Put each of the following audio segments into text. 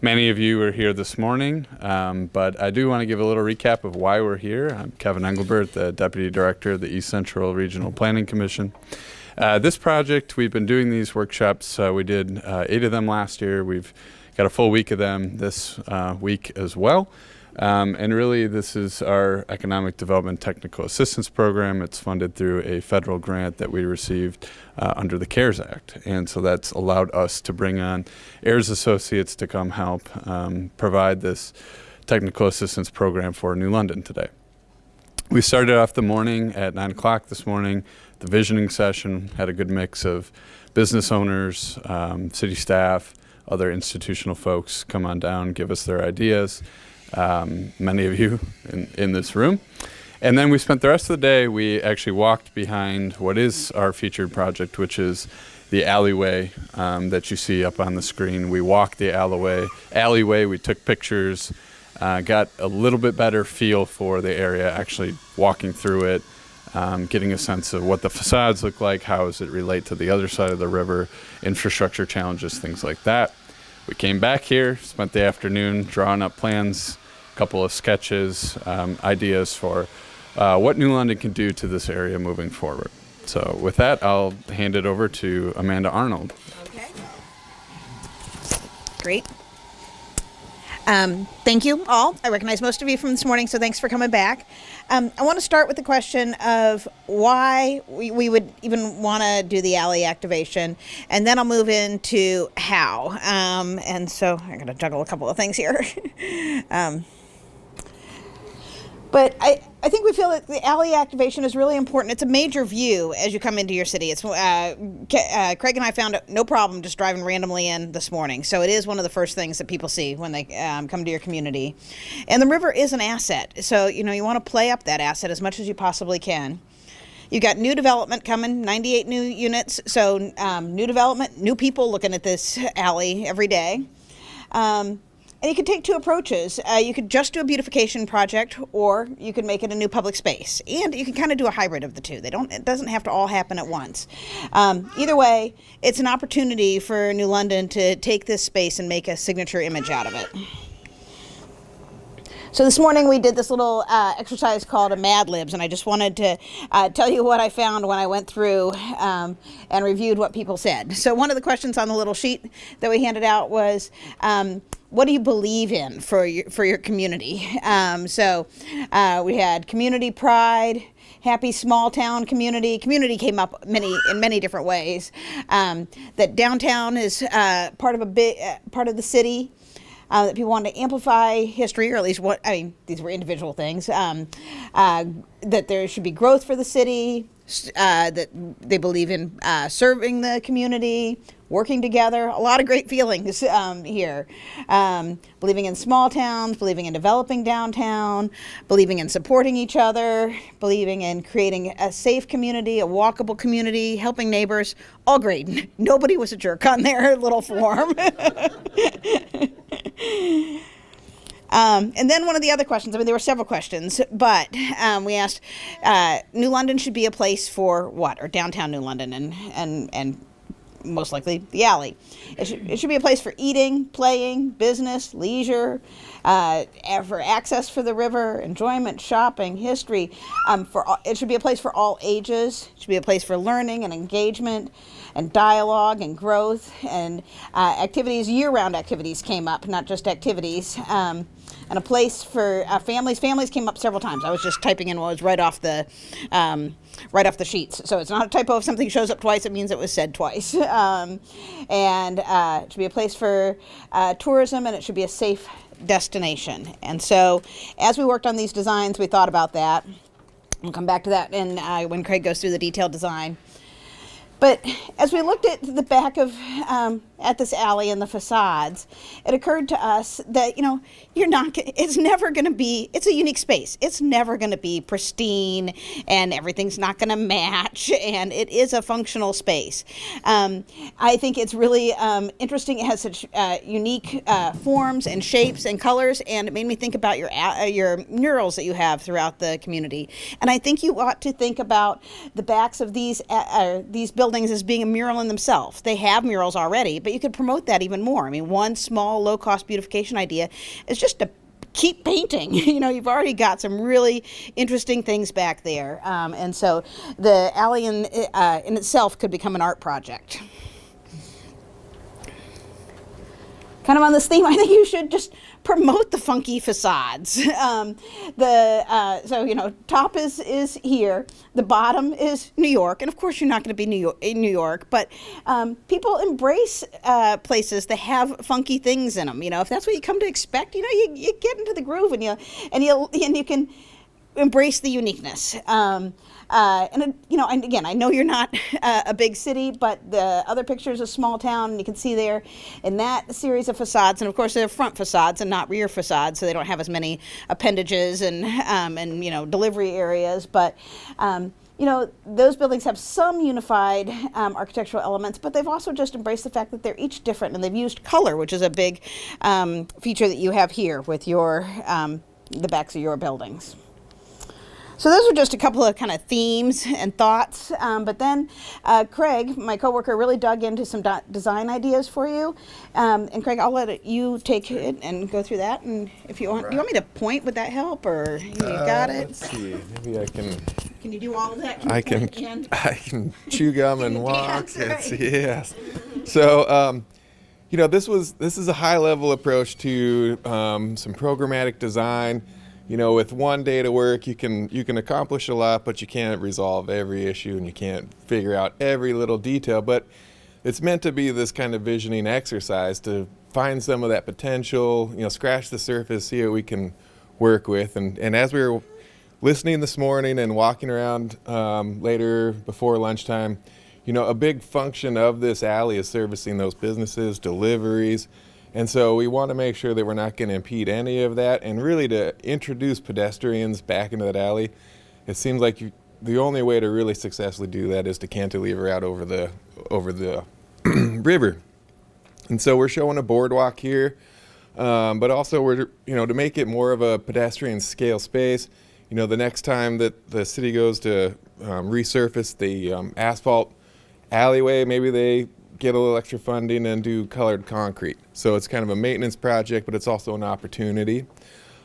Many of you are here this morning, but I do want to give a little recap of why we're here. I'm Kevin Engelbert, the Deputy Director of the East Central Regional Planning Commission. This project, we've been doing these workshops. We did 8 of them last year. We've got a full week of them this week as well. And really, this is our Economic Development Technical Assistance Program. It's funded through a federal grant that we received under the CARES Act. And so that's allowed us to bring on Ayers Associates to come help provide this technical assistance program for New London today. We started off the morning at 9 o'clock this morning. The visioning session had a good mix of business owners, city staff, other institutional folks come on down, give us their ideas. Many of you in this room. And then we spent the rest of the day, we actually walked behind what is our featured project, which is the alleyway that you see up on the screen. We walked the alleyway, we took pictures, got a little bit better feel for the area, actually walking through it, getting a sense of what the facades look like, how does it relate to the other side of the river, infrastructure challenges, things like that. We came back here, spent the afternoon drawing up plans, a couple of sketches, ideas for what New London can do to this area moving forward. So with that, I'll hand it over to Amanda Arnold. Okay. Great. Thank you all. I recognize most of you from this morning, so thanks for coming back. I want to start with the question of why we would even want to do the alley activation, and then I'll move into how. And so I'm going to juggle a couple of things here. But I think we feel that the alley activation is really important. It's a major view as you come into your city. It's Craig and I found no problem just driving randomly in this morning. So it is one of the first things that people see when they come to your community. And the river is an asset. So, you want to play up that asset as much as you possibly can. You've got new development coming, 98 new units. So new development, new people looking at this alley every day. And you could take 2 approaches. You could just do a beautification project, or you could make it a new public space. And you can kind of do a hybrid of the 2. It doesn't have to all happen at once. Either way, it's an opportunity for New London to take this space and make a signature image out of it. So this morning we did this little exercise called a Mad Libs, and I just wanted to tell you what I found when I went through and reviewed what people said. So one of the questions on the little sheet that we handed out was, what do you believe in for your community? So we had community pride, happy small town community. Community came up in many different ways. That downtown is part of the city. That people want to amplify history, or at least these were individual things. That there should be growth for the city. That they believe in serving the community, working together. A lot of great feelings here. Believing in small towns, believing in developing downtown, believing in supporting each other, believing in creating a safe community, a walkable community, helping neighbors. All great. Nobody was a jerk on their little form. And then one of the other questions, there were several questions, but we asked, New London should be a place for what? Or downtown New London and most likely the alley. It should be a place for eating, playing, business, leisure, for access for the river, enjoyment, shopping, history. It should be a place for all ages. It should be a place for learning and engagement and dialogue and growth and activities. Year-round activities came up, not just activities. And a place for families. Families came up several times. I was just typing in what was right off the sheets. So it's not a typo. If something shows up twice, it means it was said twice. And it should be a place for tourism, and it should be a safe destination. And so as we worked on these designs, we thought about that. We'll come back to that when Craig goes through the detailed design. But as we looked at the back of at this alley and the facades, it occurred to us that it's never going to be. It's a unique space. It's never going to be pristine, and everything's not going to match. And it is a functional space. I think it's really interesting. It has such unique forms and shapes and colors, and it made me think about your murals that you have throughout the community. And I think you ought to think about the backs of these buildings buildings as being a mural in themselves. They have murals already, but you could promote that even more. I mean, one small low-cost beautification idea is just to keep painting. You've already got some really interesting things back there, and so the alley in itself could become an art project. Kind of on this theme, I think you should just promote the funky facades. Top is here, the bottom is New York, and of course you're not going to be in New York, but people embrace places that have funky things in them. If that's what you come to expect, you get into the groove and you can embrace the uniqueness. And again, I know you're not a big city, but the other picture is a small town, and you can see there in that series of facades, and of course they're front facades and not rear facades, so they don't have as many appendages and delivery areas. But those buildings have some unified architectural elements, but they've also just embraced the fact that they're each different, and they've used color, which is a big feature that you have here with your the backs of your buildings. So those are just a couple of kind of themes and thoughts, but then Craig, my coworker, really dug into some design ideas for you. And Craig, I'll let you take it and go through that. And if you want, do you want me to point? Would that help, or you got it? Let's see. Maybe I can. Can you do all of that? I can chew gum and walk. Dance, right? Yes. So this is a high level approach to some programmatic design. With one day to work, you can accomplish a lot, but you can't resolve every issue and you can't figure out every little detail. But it's meant to be this kind of visioning exercise to find some of that potential, scratch the surface, see what we can work with. And as we were listening this morning and walking around later before lunchtime, a big function of this alley is servicing those businesses, deliveries. And so we want to make sure that we're not going to impede any of that, and really to introduce pedestrians back into that alley. It seems like the only way to really successfully do that is to cantilever out over the river. And so we're showing a boardwalk here, but also we're to make it more of a pedestrian scale space. The next time that the city goes to resurface the asphalt alleyway, maybe they get a little extra funding and do colored concrete. So it's kind of a maintenance project, but it's also an opportunity.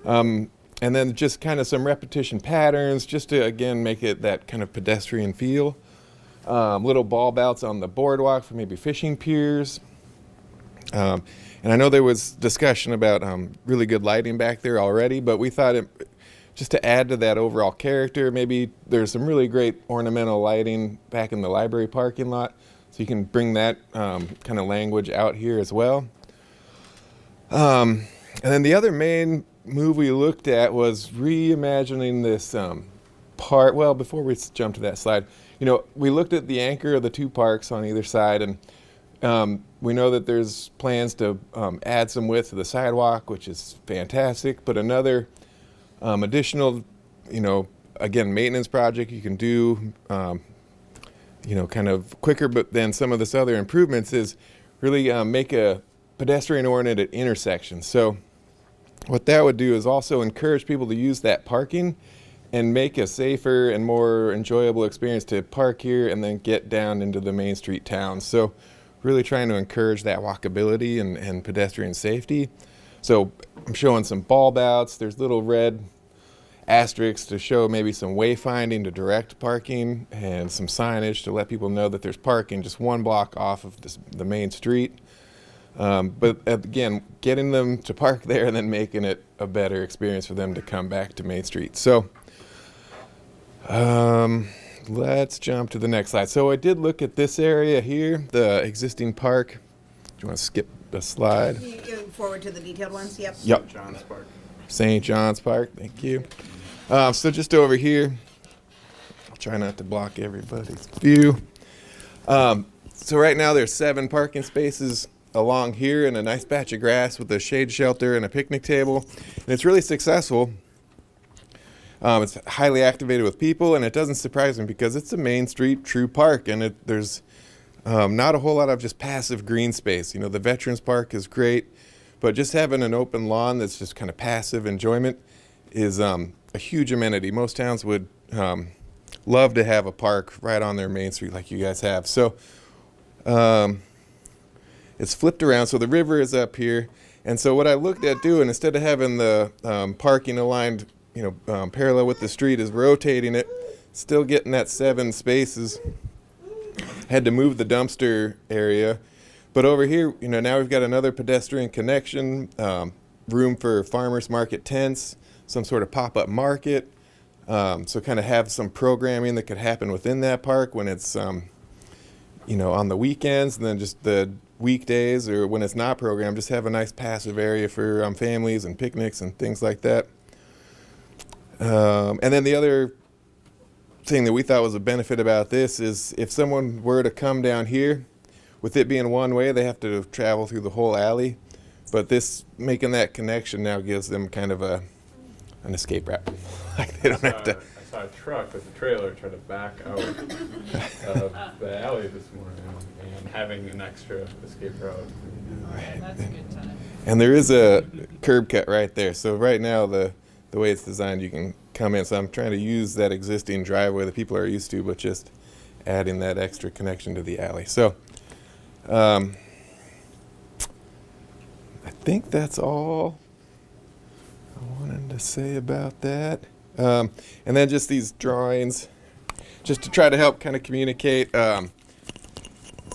And then just kind of some repetition patterns just to, again, make it that kind of pedestrian feel. Little bulb outs on the boardwalk for maybe fishing piers. And I know there was discussion about really good lighting back there already, but we thought just to add to that overall character, maybe there's some really great ornamental lighting back in the library parking lot. So you can bring that kind of language out here as well. And then the other main move we looked at was reimagining this part. Well, before we jump to that slide, we looked at the anchor of the two parks on either side, and we know that there's plans to add some width to the sidewalk, which is fantastic. But another additional, again, maintenance project you can do kind of quicker, but then some of this other improvements is really make a pedestrian-oriented intersection. So what that would do is also encourage people to use that parking and make a safer and more enjoyable experience to park here and then get down into the Main Street town. So really trying to encourage that walkability and pedestrian safety. So I'm showing some bulb outs. There's little red asterisks to show maybe some wayfinding to direct parking, and some signage to let people know that there's parking just one block off of the main street. But again, getting them to park there and then making it a better experience for them to come back to Main Street. So let's jump to the next slide. So I did look at this area here, the existing park. Do you want to skip the slide? Can you go forward to the detailed ones? Yep. Yep. John's Park. St. John's Park, thank you. So just over here, I'll try not to block everybody's view. So right now there's 7 parking spaces along here and a nice patch of grass with a shade shelter and a picnic table. And it's really successful. It's highly activated with people, and it doesn't surprise me because it's a Main Street true park, and there's not a whole lot of just passive green space. The Veterans Park is great, but just having an open lawn that's just kind of passive enjoyment is a huge amenity. Most towns would love to have a park right on their main street like you guys have. So it's flipped around. So the river is up here. And so what I looked at doing, instead of having the parking aligned, parallel with the street, is rotating it, still getting that 7 spaces. Had to move the dumpster area. But over here, now we've got another pedestrian connection, room for farmers market tents, some sort of pop-up market. So kind of have some programming that could happen within that park when it's, on the weekends, and then just the weekdays or when it's not programmed, just have a nice passive area for families and picnics and things like that. And then the other thing that we thought was a benefit about this is if someone were to come down here, with it being one way, they have to travel through the whole alley. But this, making that connection now gives them kind of an escape route. Like they don't have to. I saw a truck with a trailer try to back out of the alley this morning and having an extra escape route. Right. That's a good time. And there is a curb cut right there. So right now the way it's designed, you can come in. So I'm trying to use that existing driveway that people are used to, but just adding that extra connection to the alley. So I think that's all I wanted to say about that. And then just these drawings, just to try to help kind of communicate,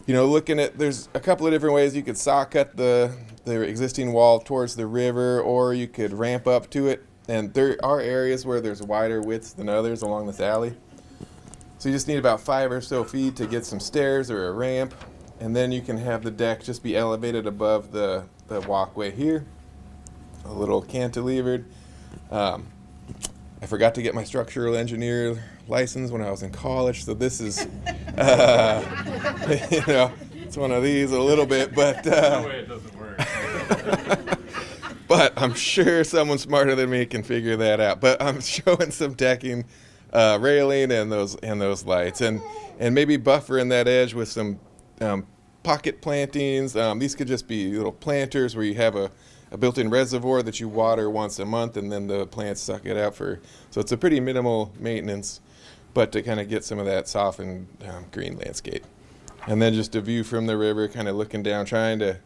looking at, there's a couple of different ways you could saw cut the existing wall towards the river, or you could ramp up to it. And there are areas where there's wider widths than others along this alley. So you just need about 5 or so feet to get some stairs or a ramp. And then you can have the deck just be elevated above the walkway here, a little cantilevered. I forgot to get my structural engineer license when I was in college, so this is, it's one of these a little bit, but No way it doesn't work. but I'm sure someone smarter than me can figure that out. But I'm showing some decking, railing, and those lights, and maybe buffering that edge with some pocket plantings. These could just be little planters where you have a built-in reservoir that you water once a month, and then the plants suck it out so it's a pretty minimal maintenance, but to kind of get some of that softened green landscape. And then just a view from the river, kind of looking down, trying to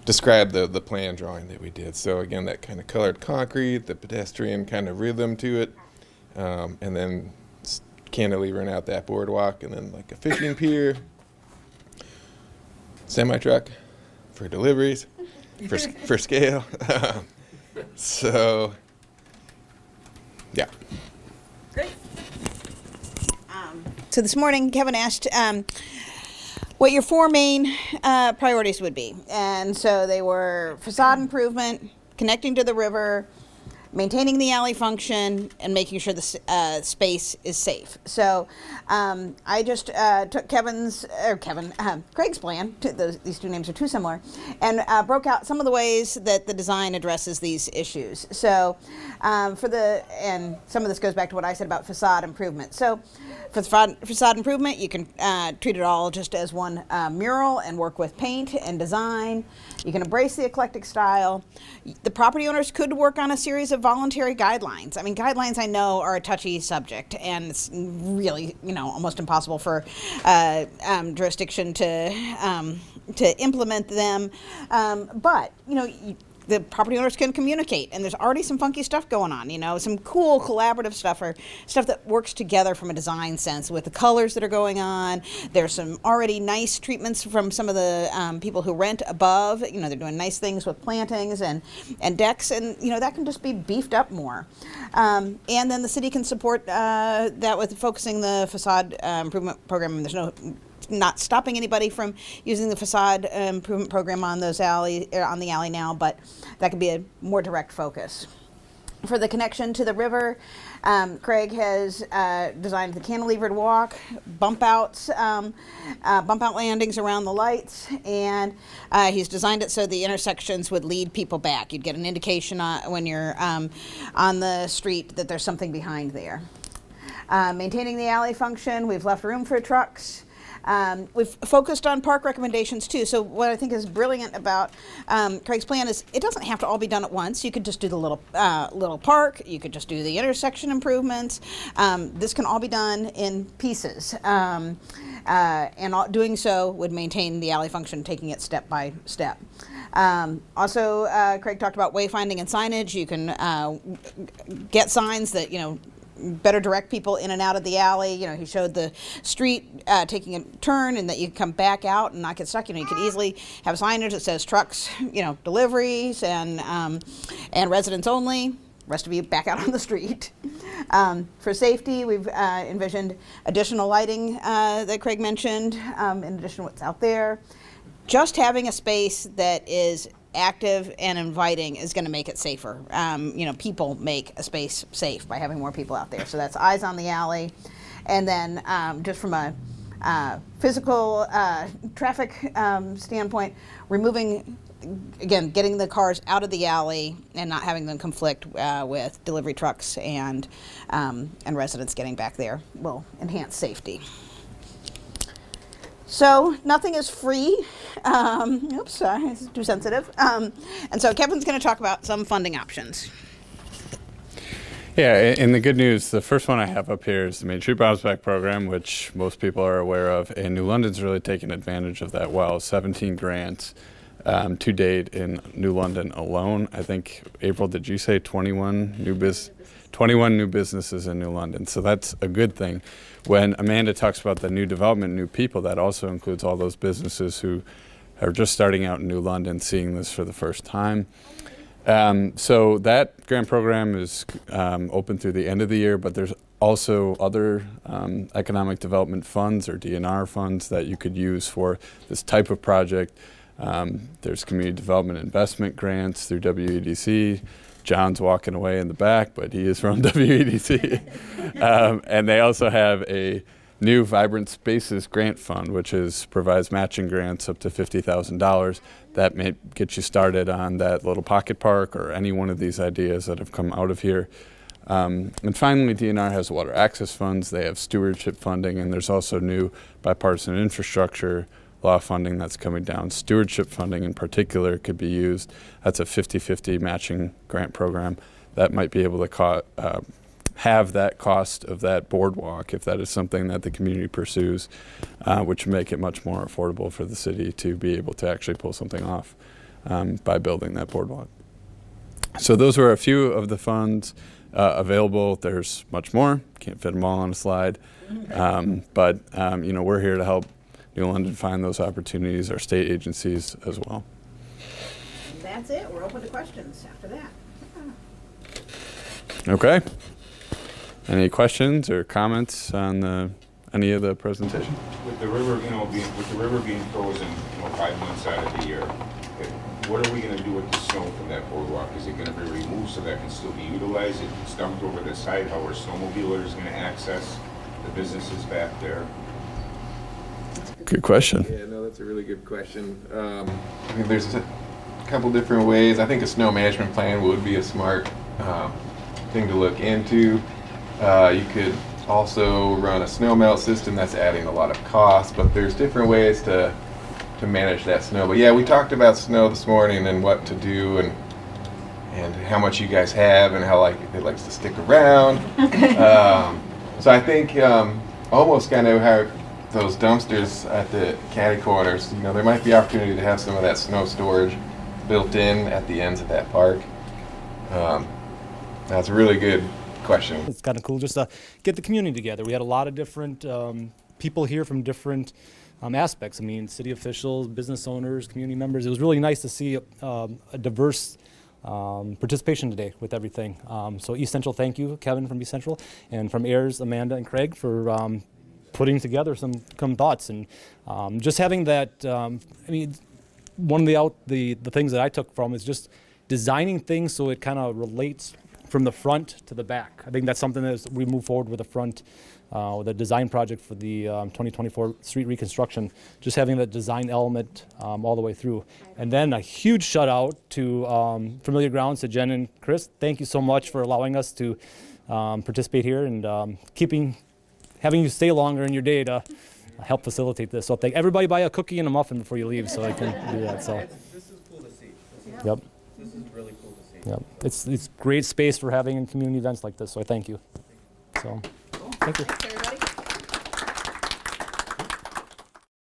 describe the plan drawing that we did. So again, that kind of colored concrete, the pedestrian kind of rhythm to it, and then cantilevering out that boardwalk, and then like a fishing pier, semi-truck for deliveries, for scale. So, yeah. Great. So this morning, Kevin asked what your 4 main priorities would be. And so they were facade improvement, connecting to the river, maintaining the alley function, and making sure the space is safe. So I just took Craig's plan, these 2 names are too similar, and broke out some of the ways that the design addresses these issues. So and some of this goes back to what I said about facade improvement. So for facade improvement, you can treat it all just as one mural and work with paint and design. You can embrace the eclectic style. The property owners could work on a series of voluntary guidelines. I mean, guidelines I know are a touchy subject, and it's really, almost impossible for jurisdiction to implement them. But the property owners can communicate, and there's already some funky stuff going on, some cool collaborative stuff, or stuff that works together from a design sense with the colors that are going on. There's some already nice treatments from some of the people who rent above. They're doing nice things with plantings and decks, and that can just be beefed up more. And then the city can support that with focusing the facade improvement program. There's not stopping anybody from using the facade improvement program on the alley now, but that could be a more direct focus. For the connection to the river, Craig has designed the cantilevered walk, bump out landings around the lights, and he's designed it so the intersections would lead people back. You'd get an indication when you're on the street that there's something behind there. Maintaining the alley function, we've left room for trucks. We've focused on park recommendations too. So what I think is brilliant about Craig's plan is it doesn't have to all be done at once. You could just do the little park. You could just do the intersection improvements. This can all be done in pieces. Doing so would maintain the alley function, taking it step by step. Also, Craig talked about wayfinding and signage. You can get signs that, better direct people in and out of the alley. He showed the street taking a turn and that you can come back out and not get stuck. You could easily have signage that says trucks, deliveries and residents only. Rest of you back out on the street. For safety, we've envisioned additional lighting that Craig mentioned, in addition to what's out there. Just having a space that is active and inviting is going to make it safer. People make a space safe by having more people out there. So that's eyes on the alley. And then just from a physical traffic standpoint, getting the cars out of the alley and not having them conflict with delivery trucks and residents getting back there will enhance safety. So nothing is free. Oops, sorry, it's too sensitive. And so Kevin's going to talk about some funding options. Yeah, and the good news, the first one I have up here is the Main Street Bounce Back Program, which most people are aware of, and New London's really taken advantage of that well. 17 grants to date in New London alone. I think, April, did you say 21 new businesses in New London? So that's a good thing. When Amanda talks about the new development, new people, that also includes all those businesses who are just starting out in New London, seeing this for the first time. So that grant program is open through the end of the year, but there's also other economic development funds or DNR funds that you could use for this type of project. There's community development investment grants through WEDC. John's walking away in the back, but he is from WEDC. And they also have a new Vibrant Spaces grant fund, which provides matching grants up to $50,000. That may get you started on that little pocket park or any one of these ideas that have come out of here. And finally, DNR has water access funds. They have stewardship funding, and there's also new bipartisan infrastructure law funding that's coming down. Stewardship funding in particular could be used. That's a 50-50 matching grant program that might be able to have that cost of that boardwalk, if that is something that the community pursues, which would make it much more affordable for the city to be able to actually pull something off by building that boardwalk. So those were a few of the funds available. There's much more. Can't fit them all on a slide. But we're here to help New London find those opportunities, our state agencies as well. And that's it. We're open to questions after that. Okay. Any questions or comments on any of the presentation? With the river, being frozen, 5 months out of the year, what are we going to do with the snow from that boardwalk? Is it going to be removed so that can still be utilized? It's dumped over the side. How are snowmobilers going to access the businesses back there? Good question. Yeah, no, that's a really good question. There's a couple different ways. I think a snow management plan would be a smart thing to look into. You could also run a snow melt system. That's adding a lot of cost, but there's different ways to manage that snow. But yeah, we talked about snow this morning and what to do and how much you guys have and how it likes to stick around. So I think almost kind of how those dumpsters at the caddy corners, there might be opportunity to have some of that snow storage built in at the ends of that park. That's a really good question. It's kind of cool just to get the community together. We had a lot of different people here from different aspects. I mean, city officials, business owners, community members. It was really nice to see a diverse participation today with everything. So East Central, thank you, Kevin from East Central, and from AIRS, Amanda and Craig for putting together some thoughts and just having that. One of the things that I took from is just designing things so it kind of relates from the front to the back. I think that's something that as we move forward with the front, with a design project for the 2024 street reconstruction, just having that design element all the way through. And then a huge shout out to Familiar Grounds, to Jen and Chris. Thank you so much for allowing us to participate here and having you stay longer in your day to help facilitate this. So thank everybody, buy a cookie and a muffin before you leave, so I can do that. So. This is cool to see. Yep. This is really cool to see. Yep. It's great space for having community events like this. So I thank you. So, thank you. Thanks, everybody.